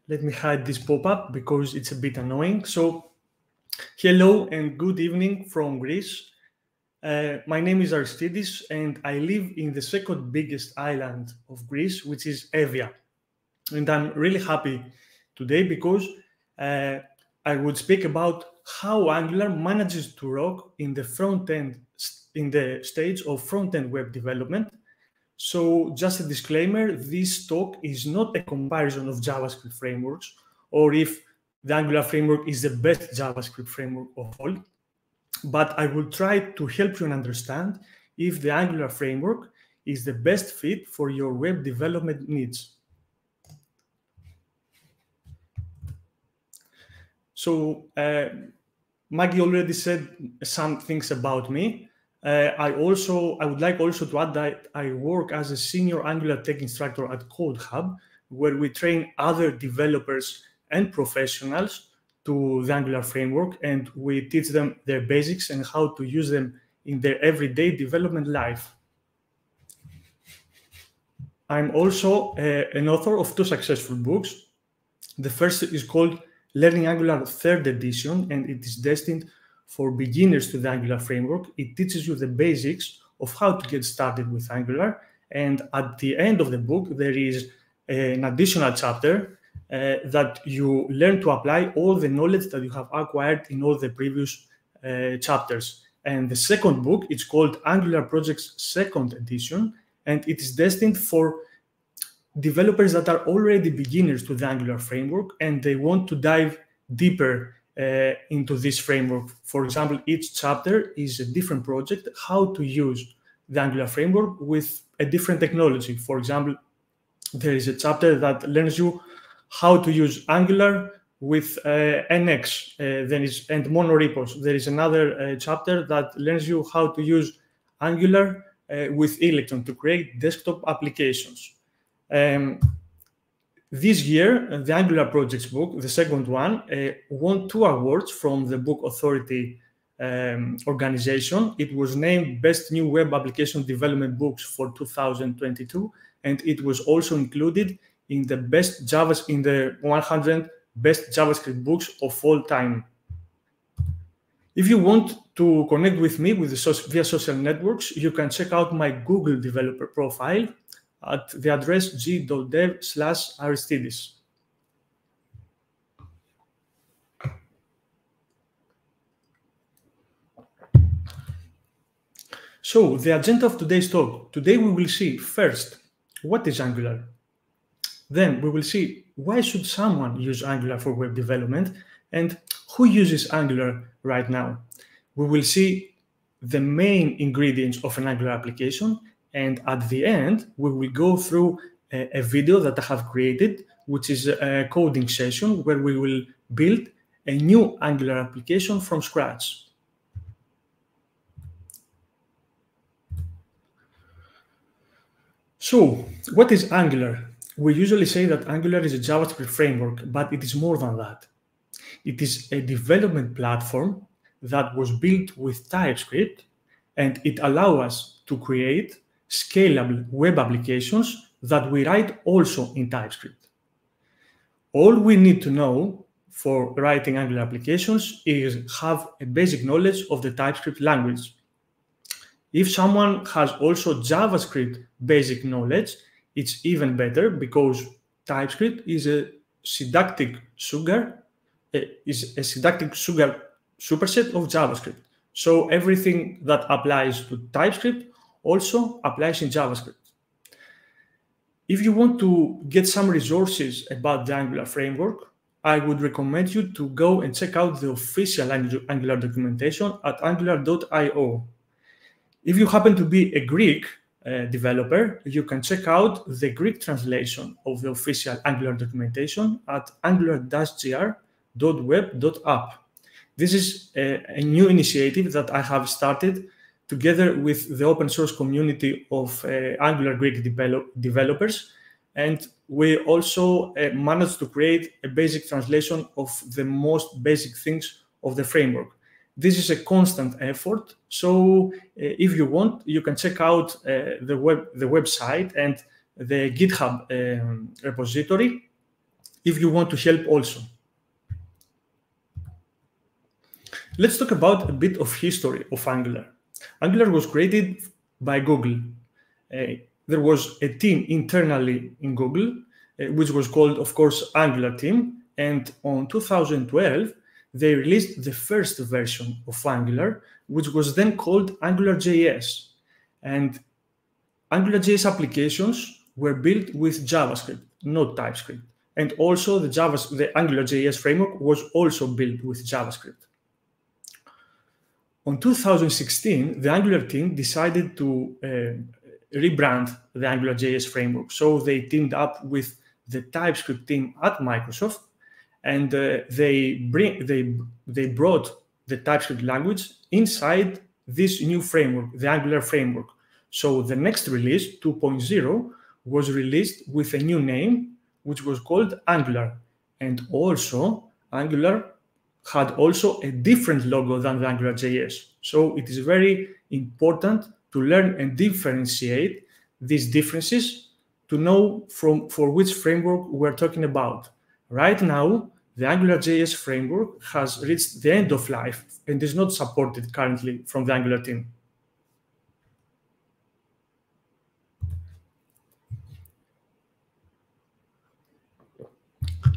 Let me hide this pop-up because it's a bit annoying. So, hello and good evening from Greece. My name is Aristeidis and I live in the second biggest island of Greece, which is Evia. And I'm really happy today because I would speak about how Angular manages to rock in the front end, in the stage of front-end web development. So just a disclaimer, this talk is not a comparison of JavaScript frameworks or if the Angular framework is the best JavaScript framework of all, but I will try to help you understand if the Angular framework is the best fit for your web development needs. So Maggie already said some things about me. I would like also to add that I work as a senior Angular Tech Instructor at Code.Hub, where we train other developers and professionals to the Angular framework, and we teach them their basics and how to use them in their everyday development life. I'm also an author of 2 successful books. The first is called Learning Angular 3rd edition, and it is destined for beginners to the Angular framework. It teaches you the basics of how to get started with Angular. And at the end of the book, there is an additional chapter that you learn to apply all the knowledge that you have acquired in all the previous chapters. And the second book, it's called Angular Projects 2nd edition, and it is destined for developers that are already beginners to the Angular framework and they want to dive deeper into this framework. For example, each chapter is a different project, how to use the Angular framework with a different technology. For example, there is a chapter that learns you how to use Angular with NX and monorepos. There is another chapter that learns you how to use Angular with Electron to create desktop applications. This year, the Angular Projects book, the second one, won 2 awards from the Book Authority organization. It was named Best New Web Application Development Books for 2022, and it was also included in the 100 Best JavaScript Books of all time. If you want to connect with me via social networks, you can check out my Google developer profile at the address g.dev/Aristeidis. So, the agenda of today's talk. Today we will see, first, what is Angular? Then we will see why should someone use Angular for web development and who uses Angular right now. We will see the main ingredients of an Angular application, and at the end, we will go through a video that I have created, which is a coding session where we will build a new Angular application from scratch. So, what is Angular? We usually say that Angular is a JavaScript framework, but it is more than that. It is a development platform that was built with TypeScript, and it allows us to create scalable web applications that we write also in TypeScript. All we need to know for writing Angular applications is have a basic knowledge of the TypeScript language. If someone has also JavaScript basic knowledge, it's even better because TypeScript is a syntactic sugar superset of JavaScript. So everything that applies to TypeScript also applies in JavaScript. If you want to get some resources about the Angular framework, I would recommend you to go and check out the official Angular documentation at angular.io. If you happen to be a Greek developer, you can check out the Greek translation of the official Angular documentation at angular-gr.web.app. This is a new initiative that I have started together with the open source community of Angular Greek developers. And we also managed to create a basic translation of the most basic things of the framework. This is a constant effort. So if you want, you can check out the website and the GitHub repository. if you want to help also. Let's talk about a bit of history of Angular. Angular was created by Google. There was a team internally in Google, which was called, of course, Angular team. And on 2012, they released the first version of Angular, which was then called AngularJS. And AngularJS applications were built with JavaScript, not TypeScript. And also the AngularJS framework was also built with JavaScript. On 2016, the Angular team decided to rebrand the AngularJS framework. So they teamed up with the TypeScript team at Microsoft, and they brought the TypeScript language inside this new framework, the Angular framework. So the next release, 2.0, was released with a new name, which was called Angular. And also, Angular had also a different logo than the AngularJS. So it is very important to learn and differentiate these differences to know for which framework we're talking about. Right now, the AngularJS framework has reached the end of life and is not supported currently from the Angular team.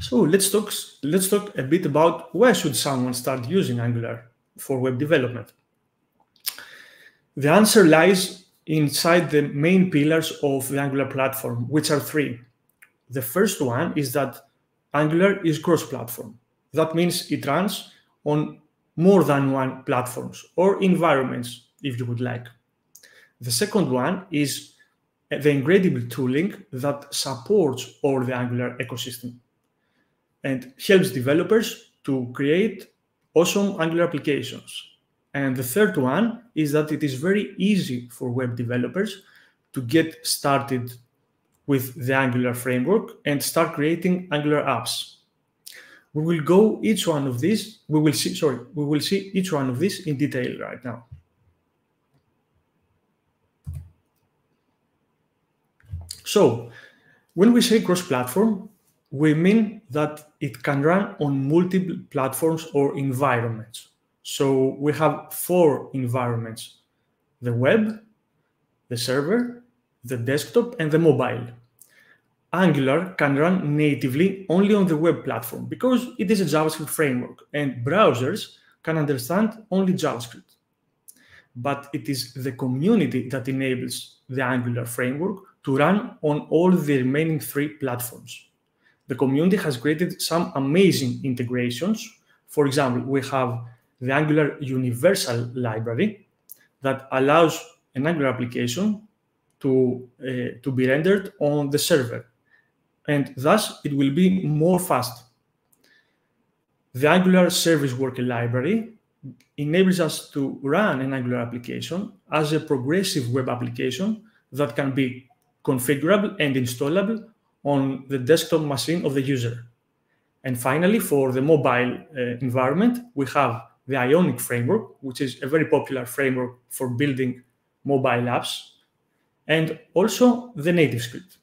So let's talk a bit about where should someone start using Angular for web development. The answer lies inside the main pillars of the Angular platform, which are three. The first one is that Angular is cross-platform. That means it runs on more than one platforms or environments, if you would like. The second one is the incredible tooling that supports all the Angular ecosystem and helps developers to create awesome Angular applications. And the third one is that it is very easy for web developers to get started with the Angular framework and start creating Angular apps. We will go each one of these. We will see each one of these in detail right now. So, when we say cross-platform, we mean that it can run on multiple platforms or environments. So we have four environments: the web, the server, the desktop, and the mobile. Angular can run natively only on the web platform because it is a JavaScript framework and browsers can understand only JavaScript. But it is the community that enables the Angular framework to run on all the remaining three platforms. The community has created some amazing integrations. For example, we have the Angular Universal Library that allows an Angular application to be rendered on the server, and thus it will be more fast. The Angular Service Worker Library enables us to run an Angular application as a progressive web application that can be configurable and installable on the desktop machine of the user. And finally, for the mobile environment, we have the Ionic framework, which is a very popular framework for building mobile apps, and also the native script.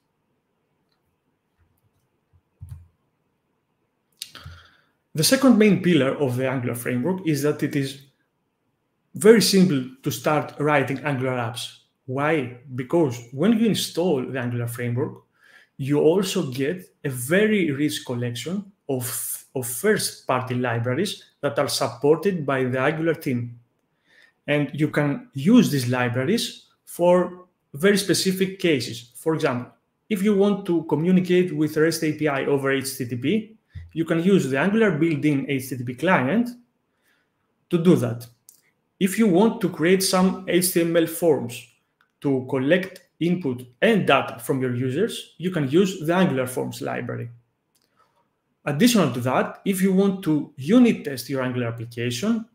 The second main pillar of the Angular framework is that it is very simple to start writing Angular apps. Why? Because when you install the Angular framework, you also get a very rich collection of first-party libraries that are supported by the Angular team. And you can use these libraries for very specific cases. For example, if you want to communicate with REST API over HTTP, you can use the Angular built-in HTTP client to do that. If you want to create some HTML forms to collect input and data from your users, you can use the Angular Forms library. Additional to that, if you want to unit test your Angular application,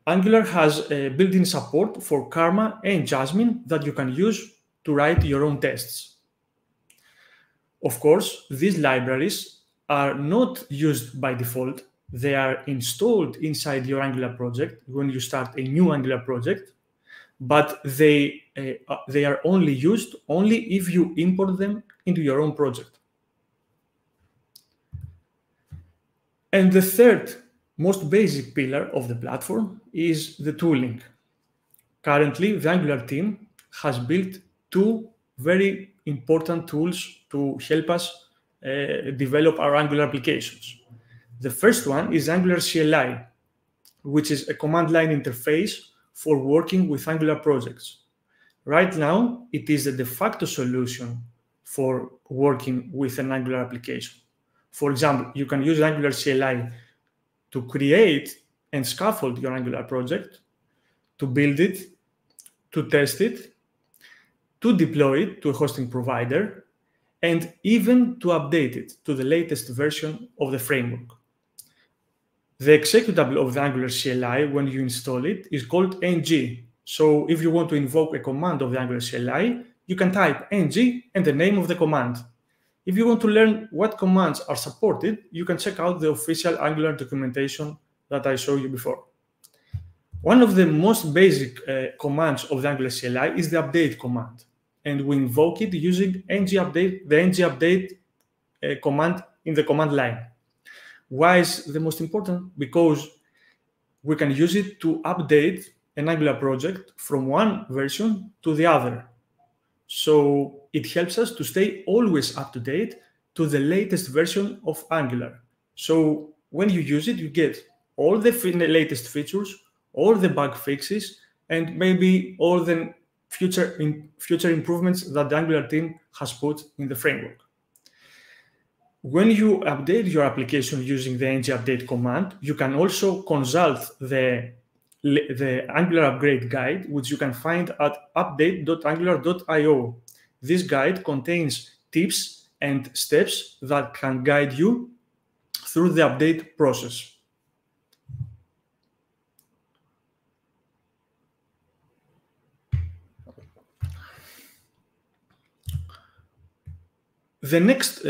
Angular has a built-in support for Karma and Jasmine that you can use to write your own tests. Of course, these libraries are not used by default. They are installed inside your Angular project when you start a new Angular project, but they are only used if you import them into your own project. And the third most basic pillar of the platform is the tooling. Currently, the Angular team has built two very important tools to help us develop our Angular applications. The first one is Angular CLI, which is a command line interface for working with Angular projects. Right now, it is a de facto solution for working with an Angular application. For example, you can use Angular CLI to create and scaffold your Angular project, to build it, to test it, to deploy it to a hosting provider, and even to update it to the latest version of the framework. The executable of the Angular CLI when you install it is called ng. So if you want to invoke a command of the Angular CLI, you can type ng and the name of the command. If you want to learn what commands are supported, you can check out the official Angular documentation that I showed you before. One of the most basic commands of the Angular CLI is the update command, and we invoke it using ngupdate, the ngupdate command in the command line. Why is the most important? Because we can use it to update an Angular project from one version to the other. So it helps us to stay always up to date to the latest version of Angular. So when you use it, you get all the latest features, all the bug fixes, and maybe all the future improvements that the Angular team has put in the framework. When you update your application using the ngupdate command, you can also consult the Angular upgrade guide, which you can find at update.angular.io. This guide contains tips and steps that can guide you through the update process. The next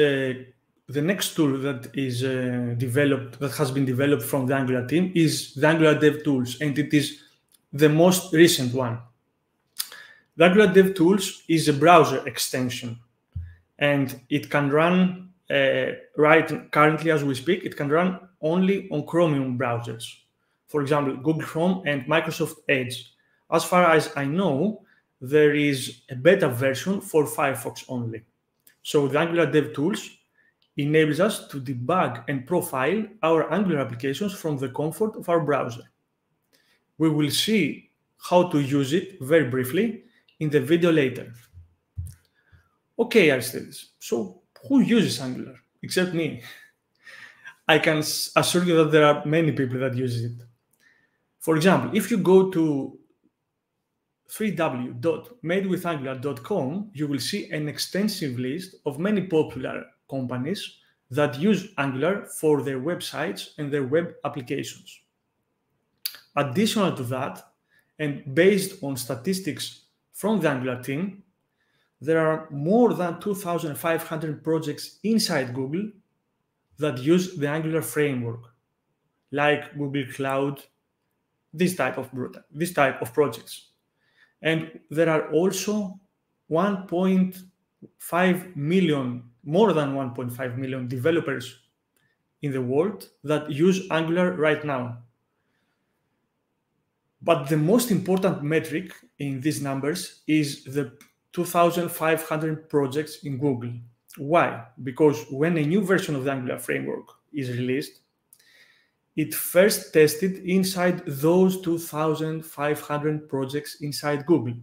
tool that is that has been developed from the Angular team is the Angular Dev Tools, and it is the most recent one. The Angular Dev Tools is a browser extension, and it can run currently as we speak. It can run only on Chromium browsers, for example, Google Chrome and Microsoft Edge. As far as I know, there is a beta version for Firefox only. So the Angular Dev Tools enables us to debug and profile our Angular applications from the comfort of our browser. We will see how to use it very briefly in the video later. Okay, Aristeidis, so who uses Angular except me? I can assure you that there are many people that use it. For example, if you go to www.madewithangular.com, you will see an extensive list of many popular companies that use Angular for their websites and their web applications. Additional to that, and based on statistics from the Angular team, there are more than 2,500 projects inside Google that use the Angular framework, like Google Cloud, this type of projects. And there are also 1.5 million, more than 1.5 million developers in the world that use Angular right now. But the most important metric in these numbers is the 2,500 projects in Google. Why? Because when a new version of the Angular framework is released, it first tested inside those 2,500 projects inside Google.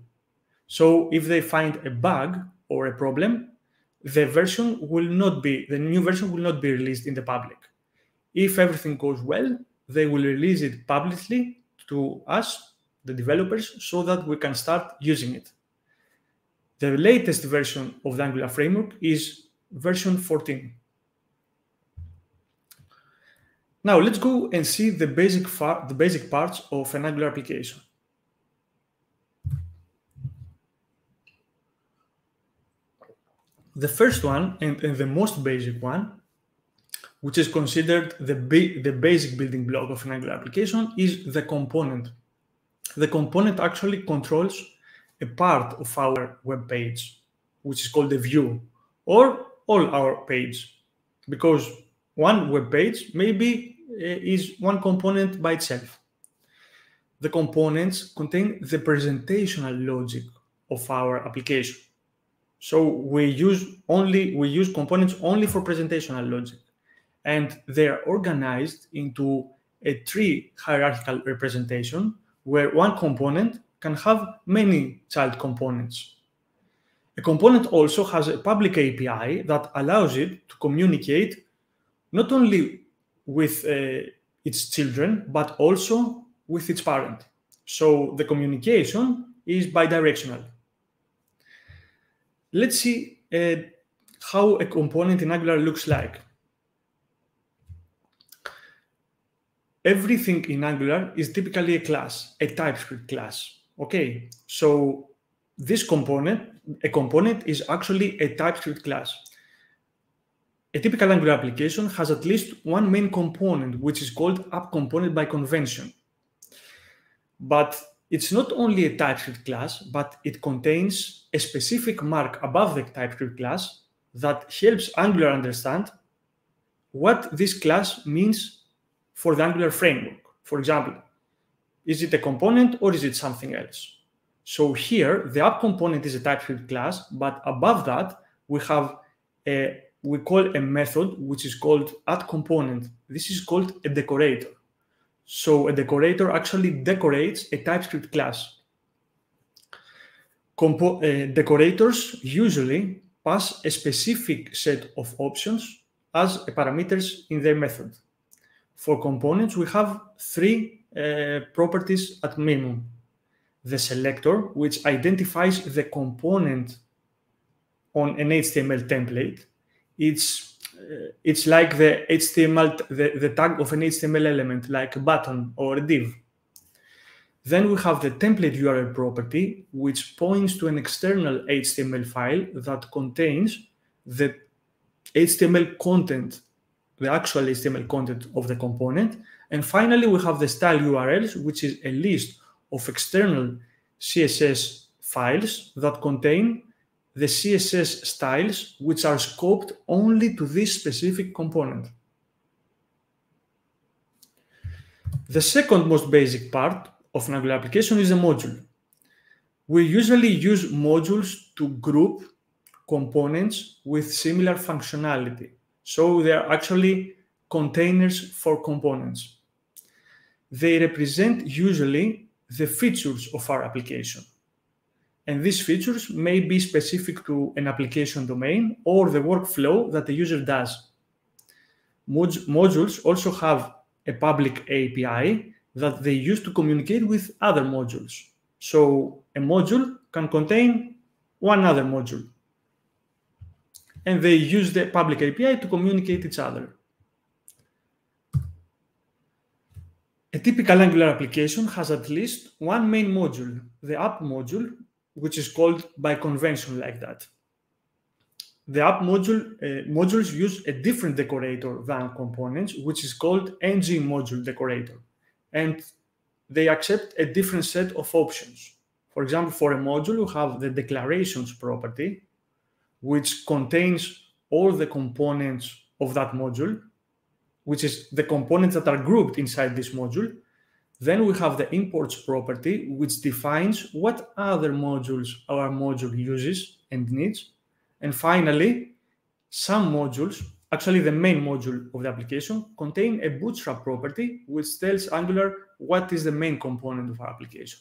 So if they find a bug or a problem, the new version will not be released in the public. If everything goes well, they will release it publicly to us, the developers, so that we can start using it. The latest version of the Angular framework is version 14. Now let's go and see the basic parts of an Angular application. The first one, and the most basic one, which is considered the basic building block of an Angular application, is the component. The component actually controls a part of our web page, which is called the view, or all our page, because one web page maybe is one component by itself. The components contain the presentational logic of our application. So we use components only for presentational logic, and they are organized into a tree hierarchical representation where one component can have many child components. A component also has a public API that allows it to communicate not only with its children, but also with its parent. So the communication is bidirectional. Let's see how a component in Angular looks like. Everything in Angular is typically a class, a TypeScript class. Okay, so this component, a component is actually a TypeScript class. A typical Angular application has at least one main component, which is called app component by convention. But it's not only a TypeScript class, but it contains a specific mark above the TypeScript class that helps Angular understand what this class means for the Angular framework. For example, is it a component or is it something else? So here, the app component is a TypeScript class, but above that, we call a method which is called addComponent. This is called a decorator. So a decorator actually decorates a TypeScript class. Decorators usually pass a specific set of options as parameters in their method. For components, we have three properties at minimum. The selector, which identifies the component on an HTML template. It's like the HTML, the tag of an HTML element, like a button or a div. Then we have the template URL property, which points to an external HTML file that contains the HTML content, the actual HTML content of the component. And finally, we have the style URLs, which is a list of external CSS files that contain the CSS styles which are scoped only to this specific component. The second most basic part of an Angular application is a module. We usually use modules to group components with similar functionality. So they are actually containers for components. They represent usually the features of our application. And these features may be specific to an application domain or the workflow that the user does. Modules also have a public API that they use to communicate with other modules. So a module can contain one other module. And they use the public API to communicate each other. A typical Angular application has at least one main module, the app module, which is called by convention like that. The app modules use a different decorator than components, which is called ng module decorator. And they accept a different set of options. For example, for a module, you have the declarations property, which contains all the components of that module, which is the components that are grouped inside this module. Then we have the imports property, which defines what other modules our module uses and needs. And finally, some modules, actually the main module of the application, contain a bootstrap property, which tells Angular what is the main component of our application.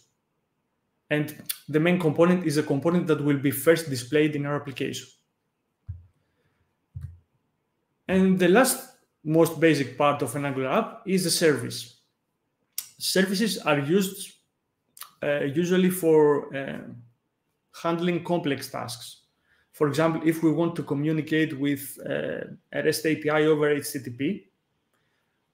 And the main component is a component that will be first displayed in our application. And the last most basic part of an Angular app is the service. Services are used usually for handling complex tasks. For example, if we want to communicate with a REST API over HTTP,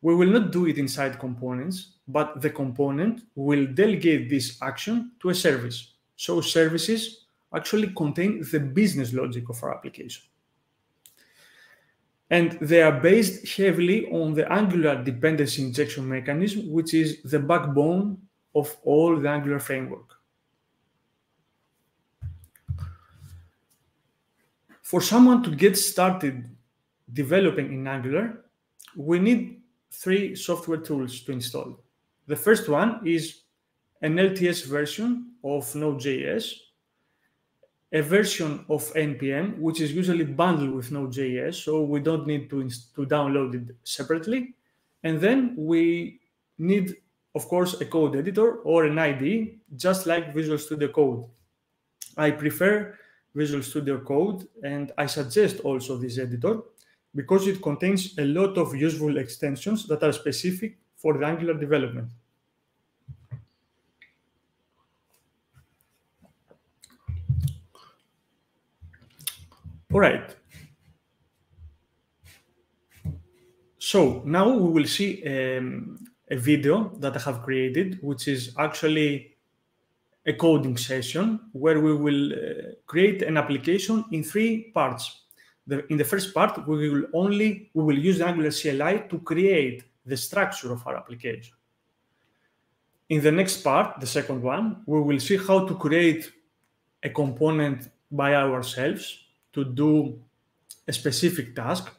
we will not do it inside components, but the component will delegate this action to a service. So services actually contain the business logic of our application. And they are based heavily on the Angular dependency injection mechanism, which is the backbone of all the Angular framework. For someone to get started developing in Angular, we need 3 software tools to install. The first one is an LTS version of Node.js, a version of NPM, which is usually bundled with Node.js, so we don't need to download it separately. And then we need, of course, a code editor or an IDE, just like Visual Studio Code. I prefer Visual Studio Code, and I suggest also this editor because it contains a lot of useful extensions that are specific for the Angular development. All right. So now we will see a video that I have created, which is actually a coding session where we will create an application in 3 parts. In the first part, we will use the Angular CLI to create the structure of our application. In the next part, the second one, we will see how to create a component by ourselves to do a specific task.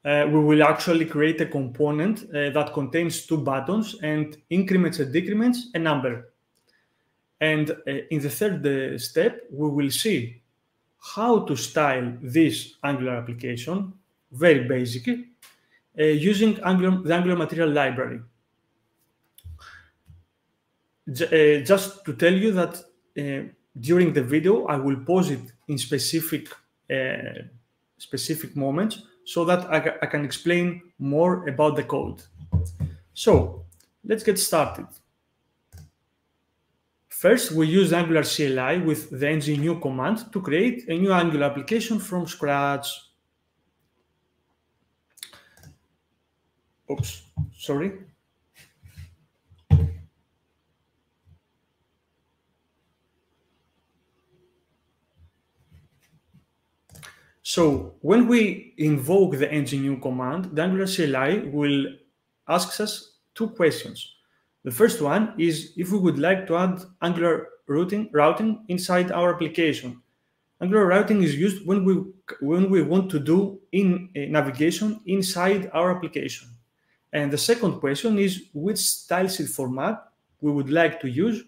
We will actually create a component that contains 2 buttons and increments and decrements a number. And in the third step, we will see how to style this Angular application, very basically, using the Angular Material Library. Just to tell you that during the video, I will pause it in specific moments so that I can explain more about the code. So let's get started. First, we use Angular CLI with the ng-new command to create a new Angular application from scratch. Oops, sorry. So when we invoke the ng-new command, the Angular CLI will ask us 2 questions. The first one is if we would like to add Angular routing inside our application. Angular routing is used when we want to do navigation inside our application. And the second question is which style sheet format we would like to use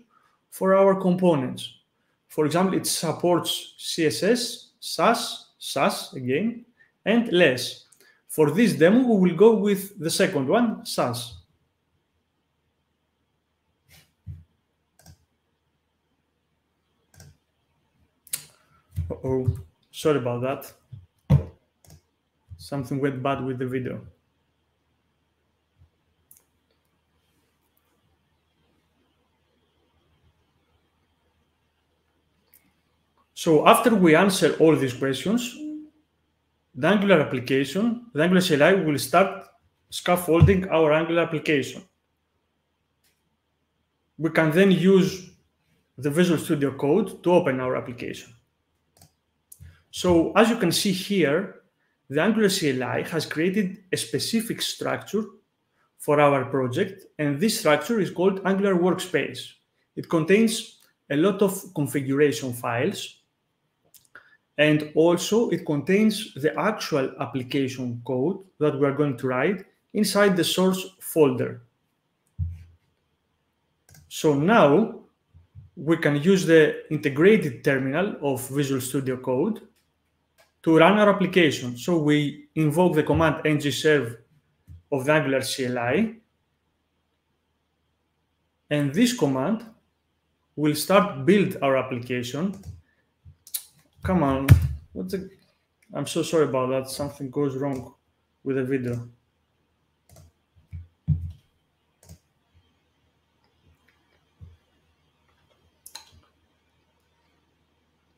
for our components. For example, it supports CSS, SAS again, and less. For this demo, we will go with the second one, SAS. Uh-oh, sorry about that. Something went bad with the video. So after we answer all these questions, the Angular CLI will start scaffolding our Angular application. We can then use the Visual Studio Code to open our application. So as you can see here, the Angular CLI has created a specific structure for our project, and this structure is called Angular Workspace. It contains a lot of configuration files, and also it contains the actual application code that we are going to write inside the source folder. So now we can use the integrated terminal of Visual Studio Code to run our application. So we invoke the command ng-serve of the Angular CLI, and this command will start build our application. Come on, I'm so sorry about that. Something goes wrong with the video.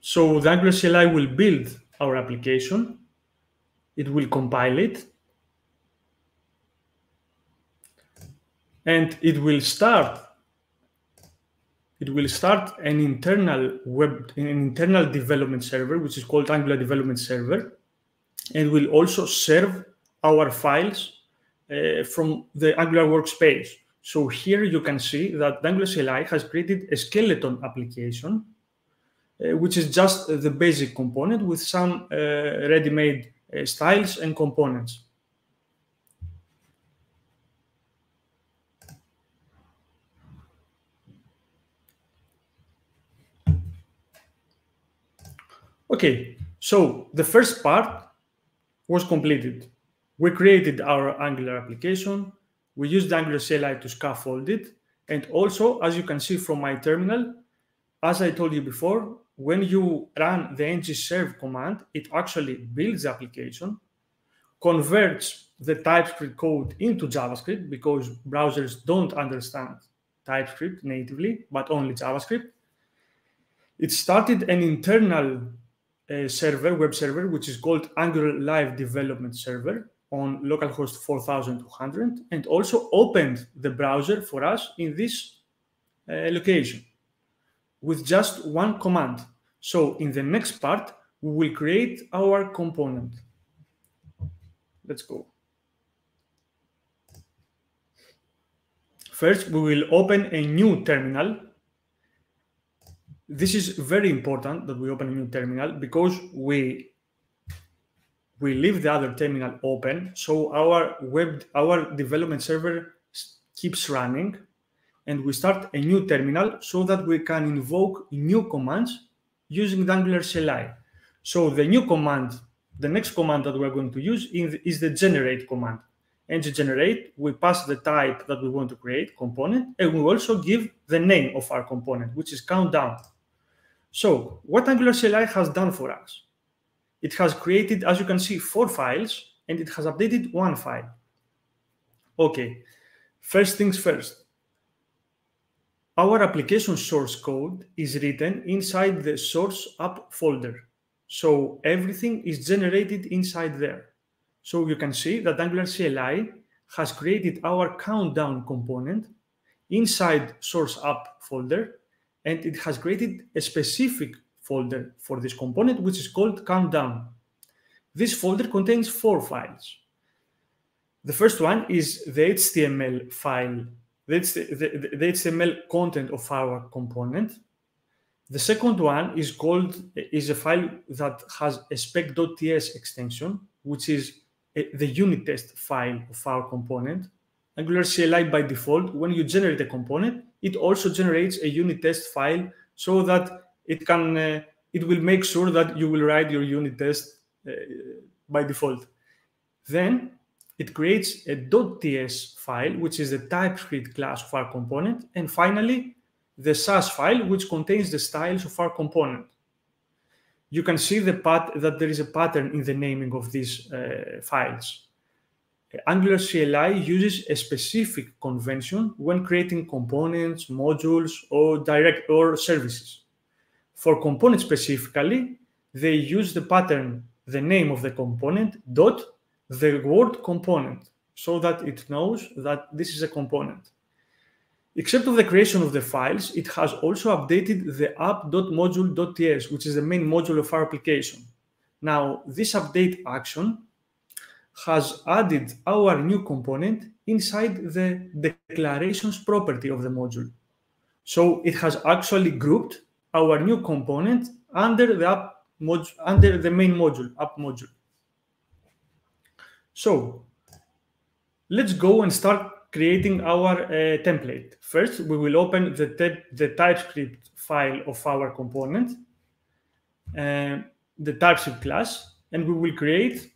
So the Angular CLI will build our application. It will compile it. And it will start an internal development server, which is called Angular Development Server, and will also serve our files from the Angular Workspace. So here you can see that the Angular CLI has created a skeleton application, which is just the basic component with some ready-made styles and components. Okay, so the first part was completed. We created our Angular application. We used Angular CLI to scaffold it. And also, as you can see from my terminal, as I told you before, when you run the ng-serve command, it actually builds the application, converts the TypeScript code into JavaScript because browsers don't understand TypeScript natively, but only JavaScript. It started an internal server, web server, which is called Angular Live Development Server on localhost 4200, and also opened the browser for us in this location with just one command. So in the next part, we will create our component. Let's go. First, we will open a new terminal. This is very important that we open a new terminal because we leave the other terminal open, so our development server keeps running, and we start a new terminal so that we can invoke new commands using the Angular CLI. So the new command, the next command that we're going to use is the generate command. And to generate, we pass the type that we want to create, component, and we also give the name of our component, which is countdown. So what Angular CLI has done for us? It has created, as you can see, 4 files, and it has updated 1 file. Okay, first things first. Our application source code is written inside the source app folder. So everything is generated inside there. So you can see that Angular CLI has created our countdown component inside source app folder, and it has created a specific folder for this component, which is called countdown. This folder contains 4 files. The first one is the HTML file. That's the HTML content of our component. The second one is a file that has a spec.ts extension, which is the unit test file of our component. Angular CLI by default, when you generate a component, it also generates a unit test file so that it will make sure that you will write your unit test by default. Then it creates a .ts file, which is the TypeScript class of our component, and finally the Sass file, which contains the styles of our component. You can see that there is a pattern in the naming of these files. Angular CLI uses a specific convention when creating components, modules, or services. For components specifically, they use the pattern, the name of the component, dot the word component, so that it knows that this is a component. Except of the creation of the files, it has also updated the app.module.ts, which is the main module of our application. Now, this update action has added our new component inside the declarations property of the module. So it has actually grouped our new component under the main module, app module. So let's go and start creating our template. First, we will open the TypeScript file of our component, the TypeScript class, and we will create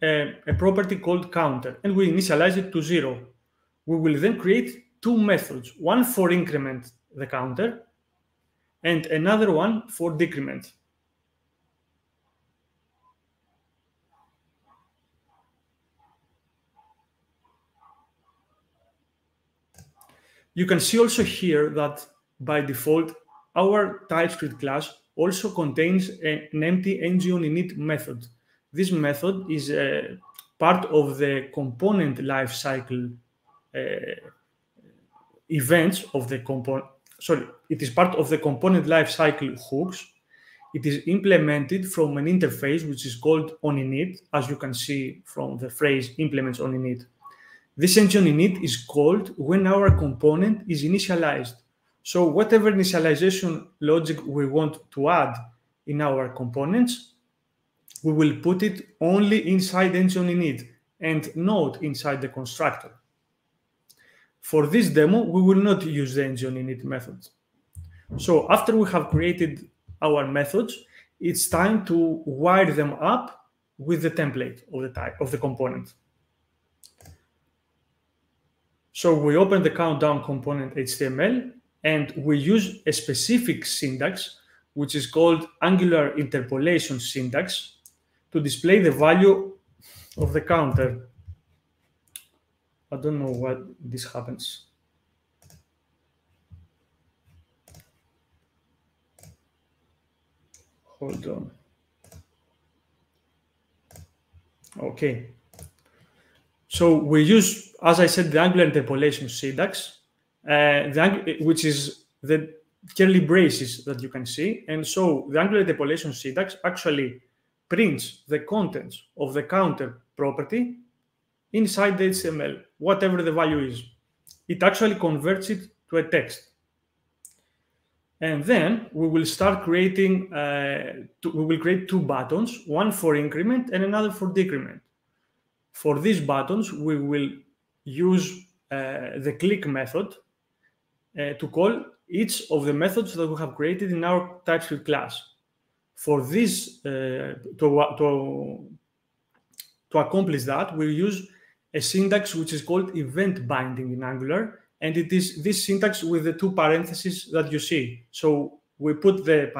a property called counter, and we initialize it to 0. We will then create 2 methods, one for increment the counter and another one for decrement. You can see also here that by default, our TypeScript class also contains an empty ng-on-init method. This method is part of the component lifecycle events of the component. Sorry, it is part of the component lifecycle hooks. It is implemented from an interface which is called onInit, as you can see from the phrase implements onInit. This ng-on-init is called when our component is initialized. So whatever initialization logic we want to add in our components, we will put it only inside ng-on-init and not inside the constructor. For this demo, we will not use the ng-on-init methods. So after we have created our methods, it's time to wire them up with the template of the type of the component. So we open the countdown component HTML, and we use a specific syntax, which is called Angular interpolation syntax, to display the value of the counter. I don't know why this happens. Hold on. Okay. So we use, as I said, the Angular interpolation syntax, which is the curly braces that you can see. And so the Angular interpolation syntax actually prints the contents of the counter property inside the HTML, whatever the value is. It actually converts it to a text. And then we will start creating, we will create two buttons, one for increment and another for decrement. For these buttons, we will use the click method to call each of the methods that we have created in our TypeScript class. For this, to accomplish that, we use a syntax which is called event binding in Angular, and it is this syntax with the two parentheses that you see. So we put the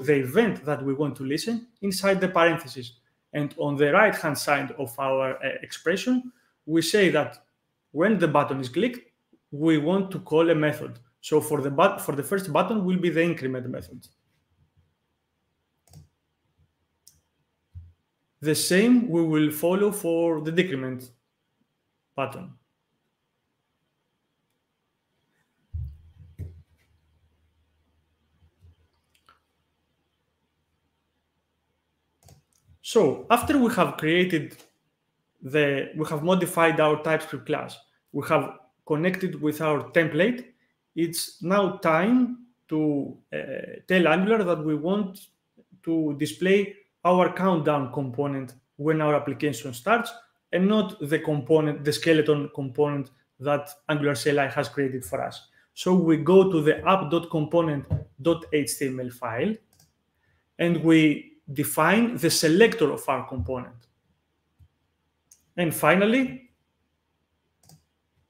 event that we want to listen inside the parentheses. And on the right-hand side of our expression, we say that when the button is clicked, we want to call a method. So for the first button will be the increment method. The same we will follow for the decrement button. So after we have created we have modified our TypeScript class, we have connected with our template, it's now time to tell Angular that we want to display our countdown component when our application starts, and not the skeleton component that Angular CLI has created for us. So we go to the app.component.html file, and we define the selector of our component. And finally,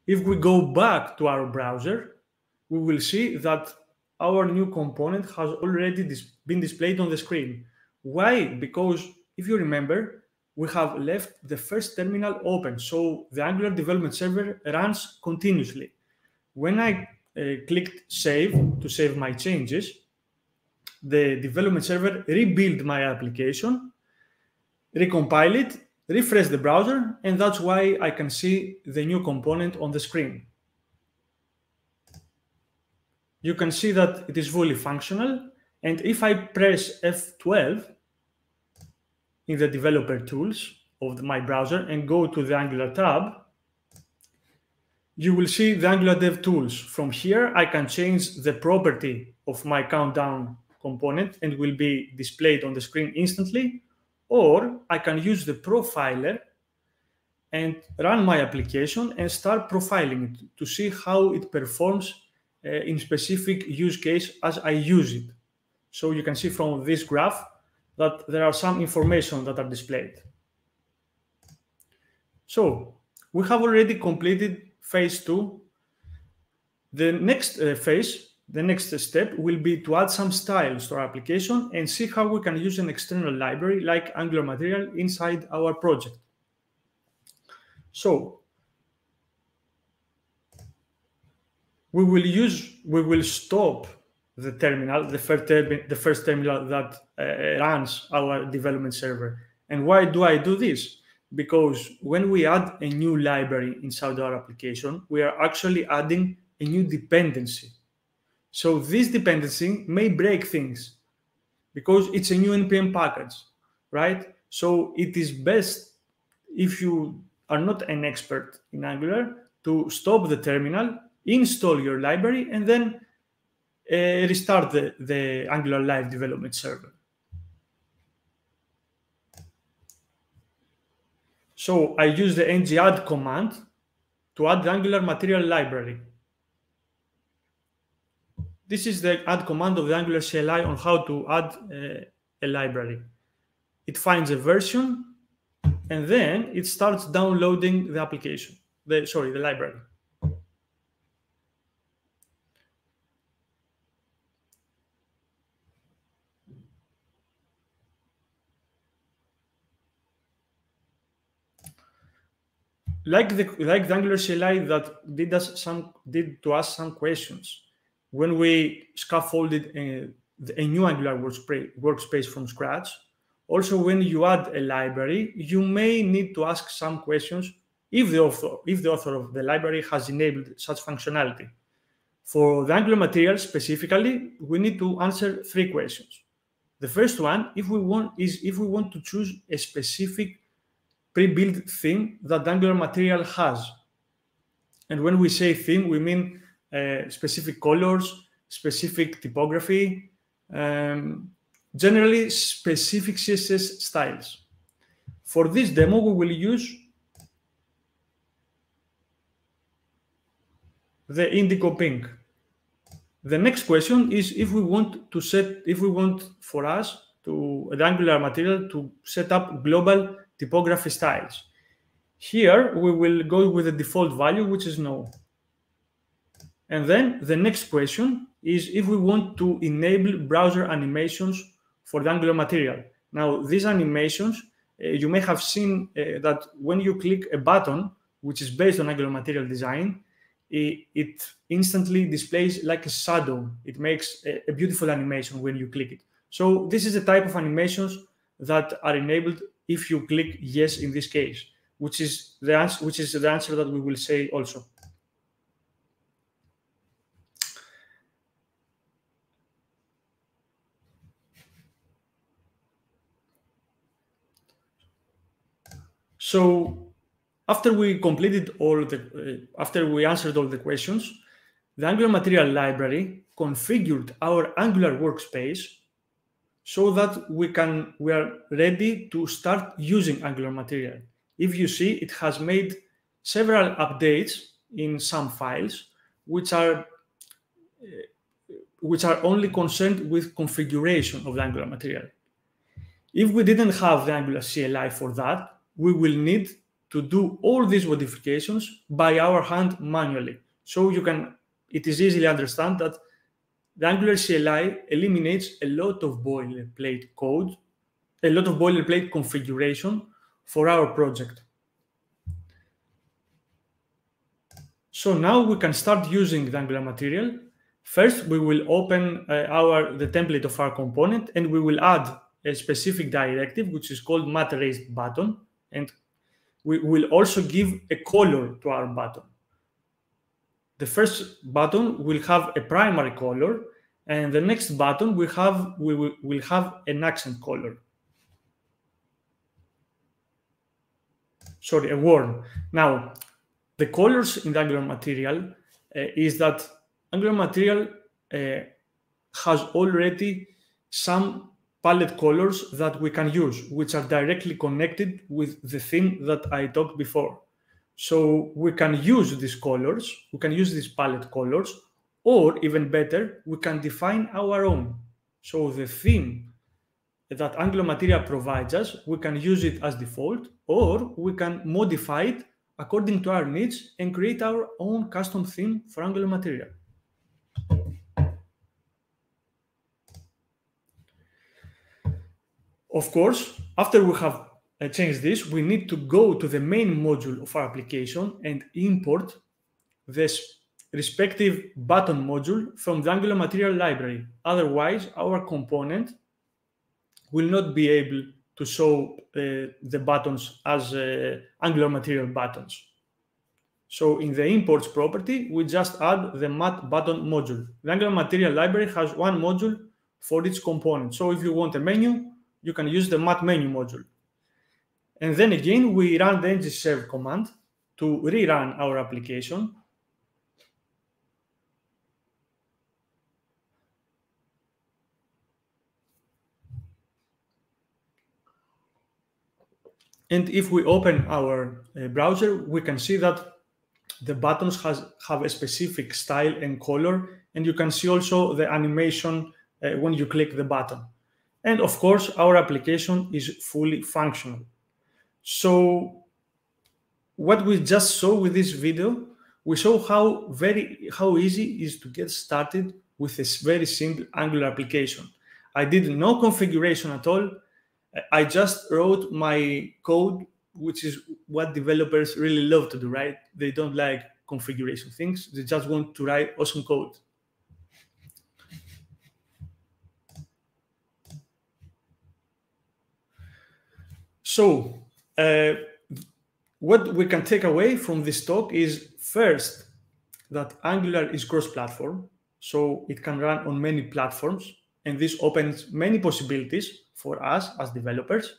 if we go back to our browser, we will see that our new component has already been displayed on the screen. Why? Because if you remember, we have left the first terminal open, so the Angular development server runs continuously. When I clicked save to save my changes, the development server rebuild my application, recompile it, refresh the browser, and that's why I can see the new component on the screen. You can see that it is fully functional, and if I press F12 in the developer tools of my browser and go to the Angular tab, you will see the Angular Dev Tools. From here, I can change the property of my countdown component and will be displayed on the screen instantly, or I can use the profiler and run my application and start profiling it to see how it performs in specific use case as I use it. So you can see from this graph that there are some information that are displayed. So we have already completed phase 2. The next the next step will be to add some styles to our application and see how we can use an external library like Angular Material inside our project. So we will stop the terminal, the first terminal that runs our development server. And why do I do this? Because when we add a new library inside our application, we are actually adding a new dependency. So this dependency may break things because it's a new NPM package, right? So it is best, if you are not an expert in Angular, to stop the terminal, install your library, and then restart the Angular Live development server. So I use the ng-add command to add the Angular Material library. This is the add command of the Angular CLI on how to add a library. It finds a version, and then it starts downloading the application, the library. Like the Angular CLI that did to us some questions when we scaffolded a new Angular workspace from scratch. Also, when you add a library, you may need to ask some questions if the author of the library has enabled such functionality. For the Angular material specifically, we need to answer 3 questions. The first one, if we want to choose a specific pre-built theme that Angular material has. And when we say theme, we mean specific colors, specific typography, generally specific CSS styles. For this demo, we will use the indigo pink. The next question is if we want for us the Angular material to set up global typography styles. Here we will go with the default value, which is no. And then the next question is if we want to enable browser animations for the Angular material. Now, these animations, you may have seen that when you click a button, which is based on Angular material design, it instantly displays like a shadow. It makes a beautiful animation when you click it. So this is the type of animations that are enabled if you click yes in this case, which is the answer that we will say also. So after we answered all the questions, the Angular material library configured our Angular workspace so that we are ready to start using Angular material. If you see, it has made several updates in some files, which are only concerned with configuration of the Angular material. If we didn't have the Angular CLI for that, we will need to do all these modifications by our hand manually. So it is easily understand that the Angular CLI eliminates a lot of boilerplate code, a lot of boilerplate configuration for our project. So now we can start using the Angular material. First, we will open the template of our component, and we will add a specific directive, which is called mat raised button, and we will also give a color to our button. The first button will have a primary color, and the next button will have an accent color. Sorry, a warm. Now, the colors in the Angular material is that Angular material has already some palette colors that we can use, which are directly connected with the theme that I talked before. So we can use these colors, we can use these palette colors, or even better, we can define our own. So the theme that Angular material provides us, we can use it as default, or we can modify it according to our needs and create our own custom theme for Angular material. Of course, after we have changed this, we need to go to the main module of our application and import this respective button module from the Angular material library. Otherwise, our component will not be able to show the buttons as Angular material buttons. So in the imports property, we just add the mat button module. The Angular material library has one module for each component. So if you want a menu, you can use the mat menu module. And then again, we run the ngserve command to rerun our application. And if we open our browser, we can see that the buttons have a specific style and color, and you can see also the animation when you click the button. And of course, our application is fully functional. So what we just saw with this video, we saw how easy it is to get started with a very simple Angular application. I did no configuration at all. I just wrote my code, which is what developers really love to do, right? They don't like configuration things. They just want to write awesome code. So what we can take away from this talk is, first, that Angular is cross-platform, so it can run on many platforms, and this opens many possibilities for us as developers.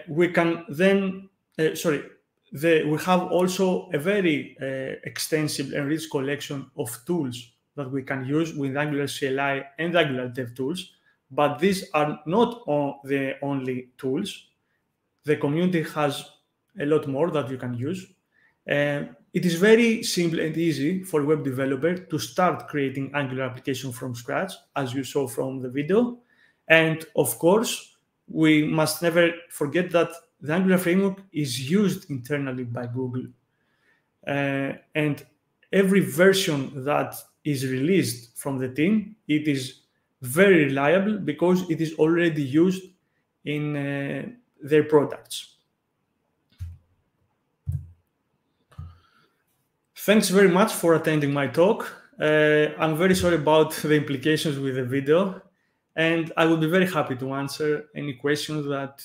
We can then, we have also a very extensive and rich collection of tools that we can use with Angular CLI and Angular Dev tools, but these are not the only tools. The community has a lot more that you can use. It is very simple and easy for a web developer to start creating Angular application from scratch, as you saw from the video. And of course, we must never forget that the Angular framework is used internally by Google. And every version that is released from the team, it is very reliable because it is already used in their products. Thanks very much for attending my talk. I'm very sorry about the implications with the video, and I will be very happy to answer any questions that